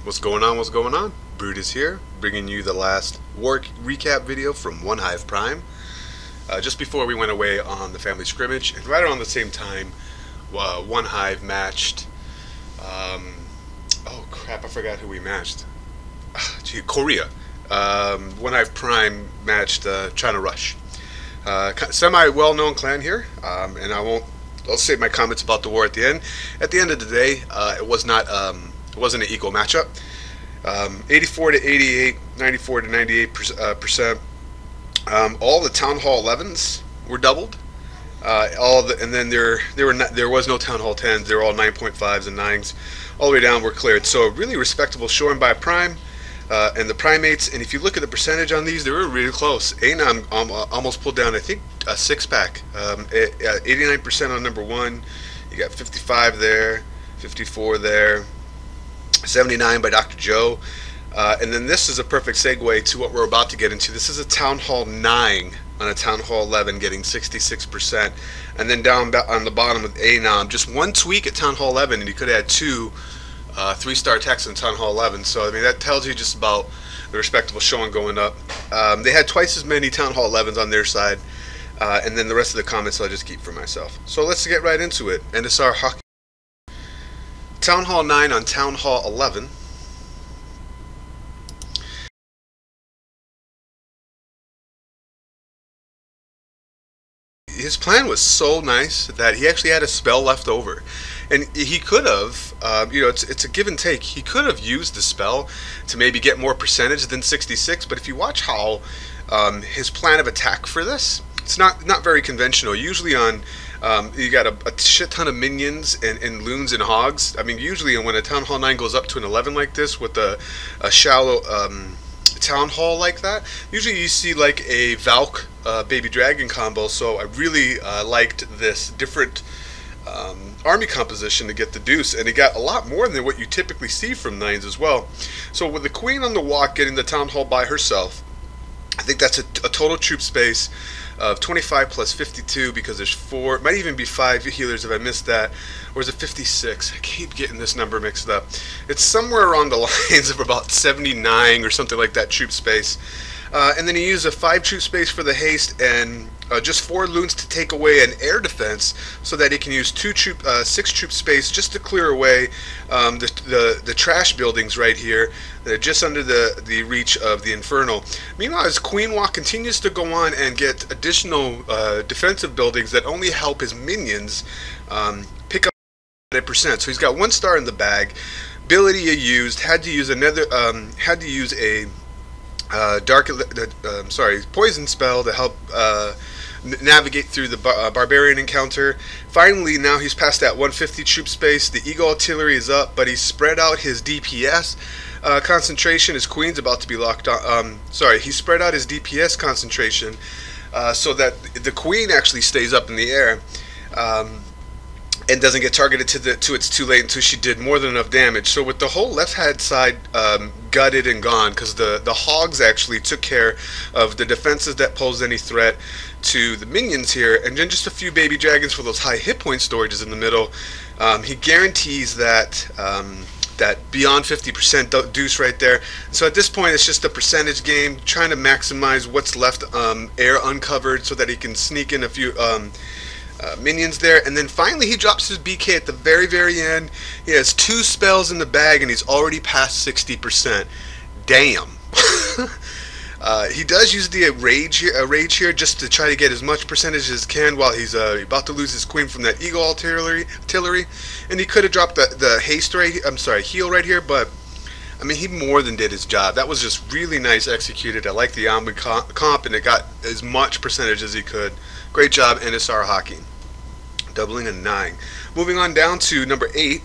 What's going on? What's going on? Brutus here, bringing you the last war recap video from OneHive Prime. Just before we went away on the family scrimmage, and right around the same time, OneHive matched. Oh crap! I forgot who we matched. Korea. OneHive Prime matched China Rush. Semi well-known clan here, and I'll save my comments about the war at the end. At the end of the day, it was not. It wasn't an equal matchup. 84 to 88, 94 to 98%. All the Town Hall 11s were doubled. And then there was no Town Hall 10s. They were all 9.5s and 9s. All the way down were cleared. So a really respectable showing by Prime and the primates. And if you look at the percentage on these, they were really close. Anom almost pulled down, I think, a 6-pack. 89% on number 1. You got 55 there, 54 there. 79 by Dr. Joe, and then this is a perfect segue to what we're about to get into. This is a Town Hall 9 on a Town Hall 11 getting 66%, and then down on the bottom with Anom, just one tweak at Town Hall 11 and you could have had two 3-star techs in Town Hall 11. So I mean, that tells you just about the respectable showing going up. They had twice as many Town Hall 11s on their side, and then the rest of the comments I'll just keep for myself. So let's get right into it. And it's our hockey. Town Hall 9 on Town Hall 11. His plan was so nice that he actually had a spell left over, and he could have, it's a give and take. He could have used the spell to maybe get more percentage than 66, but if you watch how his plan of attack for this, it's not very conventional. Usually on you got a shit ton of minions and loons and hogs. I mean, usually when a Town Hall 9 goes up to an 11 like this with a shallow Town Hall like that, usually you see like a Valk baby dragon combo. So I really liked this different army composition to get the deuce, and it got a lot more than what you typically see from 9s as well. So with the queen on the walk getting the Town Hall by herself, I think that's a total troop space of 25 plus 52, because there's 4, it might even be 5 healers if I missed that, or is it 56? I keep getting this number mixed up. It's somewhere around the lines of about 79 or something like that troop space. And then he used a 5 troop space for the haste, and just 4 loons to take away an air defense, so that he can use 6 troop space just to clear away the trash buildings right here. They're just under the reach of the Infernal. Meanwhile, his Queen Walk continues to go on and get additional defensive buildings that only help his minions pick up a percent. So he's got 1 star in the bag. Ability he used, had to use a poison spell to help navigate through the barbarian encounter. Finally, now he's past that 150 troop space. The Eagle artillery is up, but he's spread out his DPS concentration. His queen's about to be locked on. He spread out his DPS concentration so that the queen actually stays up in the air and doesn't get targeted to it's too late until she did more than enough damage. So with the whole left hand side gutted and gone, because the hogs actually took care of the defenses that posed any threat to the minions here, and then just a few baby dragons for those high hit point storages in the middle. He guarantees that that beyond 50% deuce right there. So at this point, it's just a percentage game, trying to maximize what's left air uncovered so that he can sneak in a few minions there. And then finally he drops his BK at the very end. He has 2 spells in the bag and he's already past 60%. Damn. He does use the rage here just to try to get as much percentage as he can while he's about to lose his queen from that Eagle artillery. And he could have dropped the haste heal right here, but I mean, he more than did his job. That was just really nice executed. I like the Omni comp, and it got as much percentage as he could. Great job, NSR Hockey. Doubling a 9. Moving on down to number 8,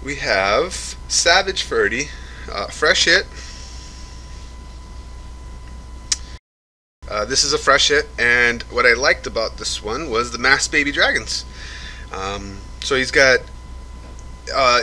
we have Savage Ferdy. Fresh hit. This is a fresh hit, and what I liked about this one was the masked baby dragons. So he's got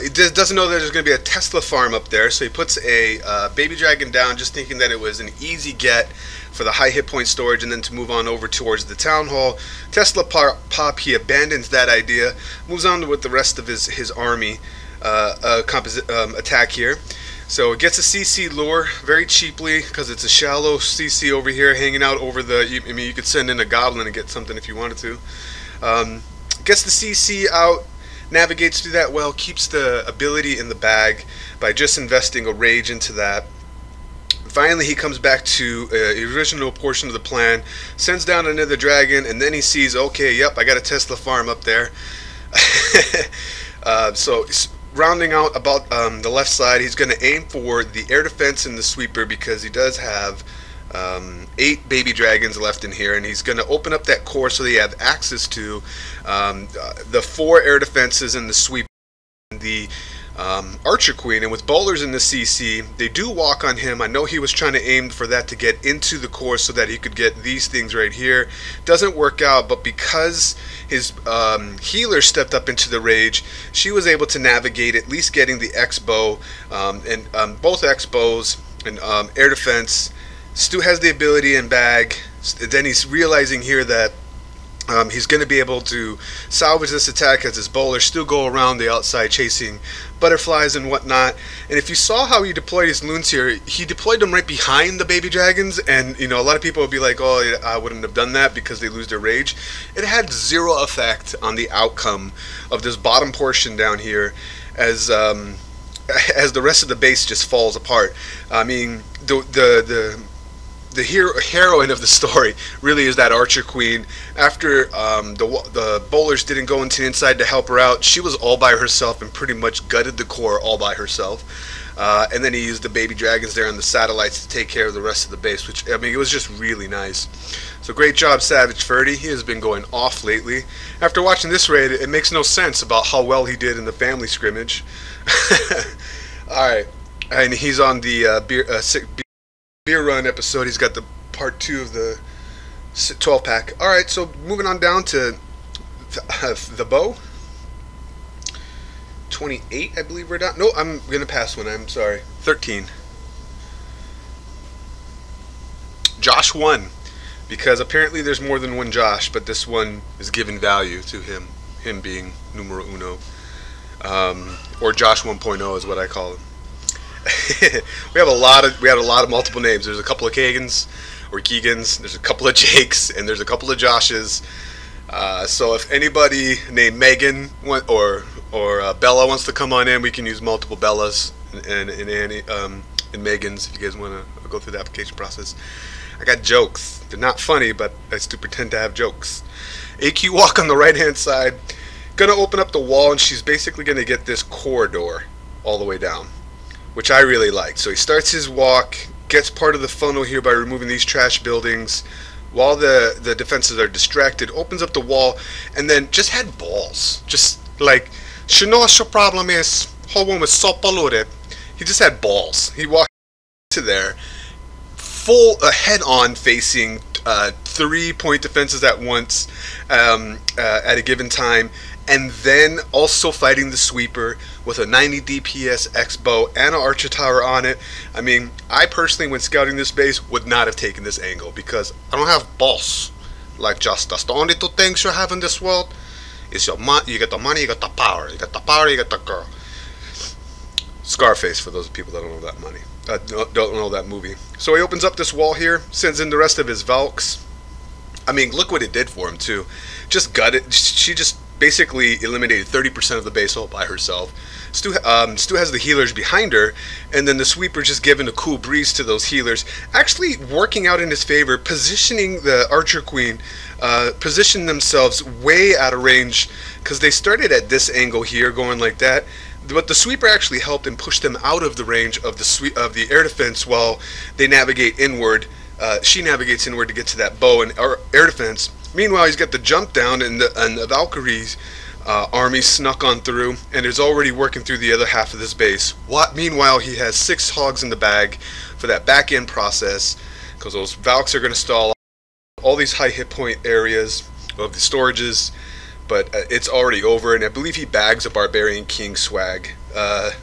he doesn't know that there's going to be a Tesla farm up there, so he puts a baby dragon down just thinking that it was an easy get for the high hit point storage and then to move on over towards the town hall. Tesla pop, he abandons that idea, moves on with the rest of his army. attack here. So it gets a CC lure very cheaply because it's a shallow CC over here hanging out over the. I mean, you could send in a goblin and get something if you wanted to. Gets the CC out, navigates through that well, keeps the ability in the bag by just investing a rage into that. Finally, he comes back to the original portion of the plan, sends down another dragon, and then he sees, okay, yep, I got a Tesla farm up there. So rounding out about the left side, he's going to aim for the air defense and the sweeper because he does have 8 baby dragons left in here, and he's going to open up that core so they have access to the 4 air defenses and the sweeper and the Archer Queen. And with bowlers in the CC, they do walk on him. I know he was trying to aim for that to get into the core so that he could get these things right here. Doesn't work out, but because his healer stepped up into the rage, she was able to navigate at least getting the X bow and both X bows and air defense. Stu has the ability in bag. Then he's realizing here that he's going to be able to salvage this attack as his bowlers still go around the outside chasing butterflies and whatnot. And if you saw how he deployed his loons here, he deployed them right behind the baby dragons, and you know, a lot of people would be like, oh, I wouldn't have done that because they lose their rage. It had zero effect on the outcome of this bottom portion down here as the rest of the base just falls apart. I mean, the heroine of the story really is that Archer Queen. After the bowlers didn't go into the inside to help her out, she was all by herself and pretty much gutted the core all by herself. And then he used the baby dragons there on the satellites to take care of the rest of the base, which, I mean, it was just really nice. So great job, Savage Ferdy. He has been going off lately. After watching this raid, it makes no sense about how well he did in the family scrimmage. Alright, and he's on the beer run episode. He's got the part 2 of the 12 pack. Alright, so moving on down to the bow. 28, I believe we're down. No, I'm gonna pass one. I'm sorry. 13. Josh 1, because apparently there's more than one Josh, but this one is given value to him being numero uno, or Josh 1.0 is what I call him. we had a lot of multiple names. There's a couple of Kagans or Keegans, there's a couple of Jakes, and there's a couple of Joshes. So if anybody named Megan or Bella wants to come on in, we can use multiple Bellas and Megans if you guys want to go through the application process. I got jokes. They're not funny, but I still pretend to have jokes. AQ walk on the right hand side. Gonna open up the wall, and she's basically gonna get this corridor all the way down, which I really like. So he starts his walk, gets part of the funnel here by removing these trash buildings while the defenses are distracted, opens up the wall, and then just had balls. Just like, she knows your problem is, her woman is so polluted. He just had balls. He walked to there, full head-on facing 3-point defenses at once at a given time, and then also fighting the sweeper with a 90 DPS X-bow and an archer tower on it. I mean, I personally, when scouting this base, would not have taken this angle because I don't have balls like Justice. The only 2 things you have in this world is your you got the money, you got the power. You got the power, you got the girl. Scarface, for those people that don't know that money, don't know that movie. So he opens up this wall here, sends in the rest of his valks. I mean, look what it did for him too. Just gutted. She just basically eliminated 30% of the base all by herself. Stu has the healers behind her, and then the sweeper just giving a cool breeze to those healers, actually working out in his favor, positioning the Archer Queen, position themselves way out of range, because they started at this angle here, going like that. But the sweeper actually helped and pushed them out of the range of the air defense while they navigate inward. She navigates inward to get to that bow and air defense. Meanwhile, he's got the jump down, and the Valkyries army snuck on through and is already working through the other half of this base. Meanwhile, he has 6 hogs in the bag for that back end process, because those Valks are going to stall all these high hit point areas of the storages. But it's already over, and I believe he bags a Barbarian King swag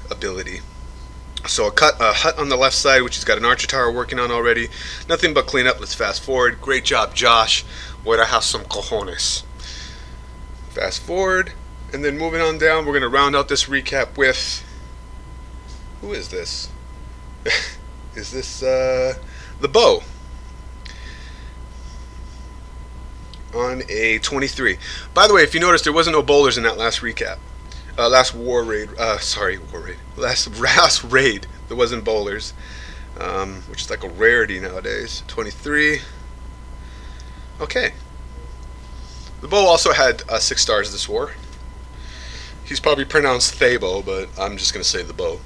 ability. So a hut on the left side, which he's got an archer tower working on already. Nothing but clean up. Let's fast forward. Great job, Josh. Way to have some cojones. Fast forward. And then moving on down, we're going to round out this recap with, who is this? Is this the bow on a 23. By the way, if you noticed, there wasn't no bowlers in that last recap. Last raid, there wasn't bowlers, which is like a rarity nowadays. 23. Okay. The bow also had 6 stars this war. He's probably pronounced Thabo, but I'm just going to say the bow.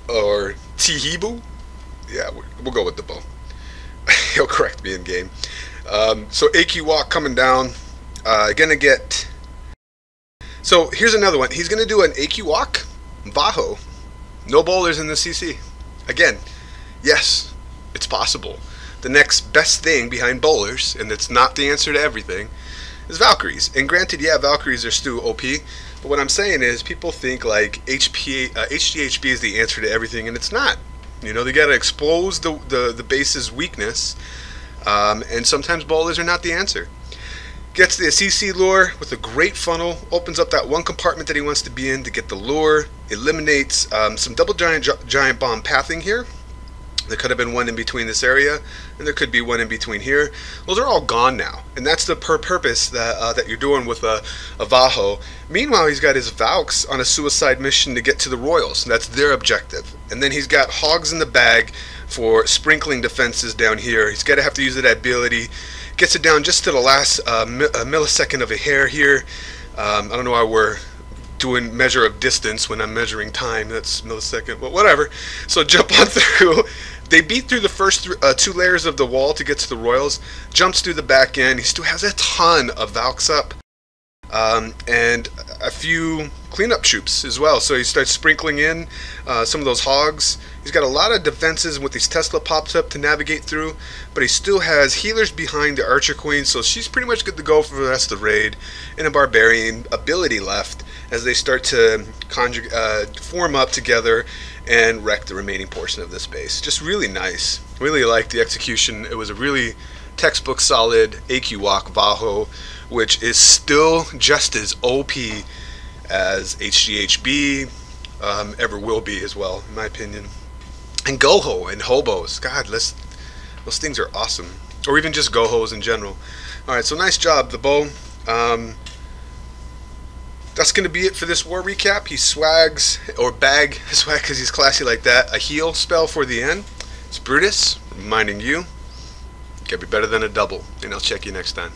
Or Tihibu? Yeah, we'll go with the bow. He'll correct me in game. So AQ Walk coming down. Gonna get... So here's another one. He's going to do an AQ Walk Vaho. No bowlers in the CC. Again, yes, it's possible. The next best thing behind bowlers, and it's not the answer to everything, is Valkyries. And granted, yeah, Valkyries are still OP, but what I'm saying is people think like HDHB is the answer to everything, and it's not. You know, they got to expose the base's weakness, and sometimes bowlers are not the answer. Gets the CC lure with a great funnel, opens up that one compartment that he wants to be in to get the lure, eliminates some double giant bomb pathing here. There could have been one in between this area, and there could be one in between here. Those are all gone now, and that's the purpose that you're doing with a Vaho. Meanwhile, he's got his Valks on a suicide mission to get to the Royals, and that's their objective. And then he's got Hogs in the bag for sprinkling defenses down here. He's got to have to use that ability. Gets it down just to the last millisecond of a hair here. I don't know why we're doing measure of distance when I'm measuring time. That's millisecond, but whatever. So jump on through. They beat through the first 2 layers of the wall to get to the Royals. Jumps through the back end. He still has a ton of Valks up. And a few cleanup troops as well. So he starts sprinkling in some of those Hogs. He's got a lot of defenses with these Tesla pops up to navigate through, but he still has healers behind the Archer Queen, so she's pretty much good to go for the rest of the raid, and a Barbarian ability left as they start to form up together and wreck the remaining portion of this base. Just really nice. Really liked the execution. It was a really textbook solid AQ Walk Vaho, which is still just as OP as HGHB ever will be as well, in my opinion. And Goho and Hobos. God, those things are awesome. Or even just Gohos in general. Alright, so nice job, the bow. That's going to be it for this war recap. He swags, or swag because he's classy like that, a heal spell for the end. It's Brutus, reminding you, gotta be better than a double. And I'll check you next time.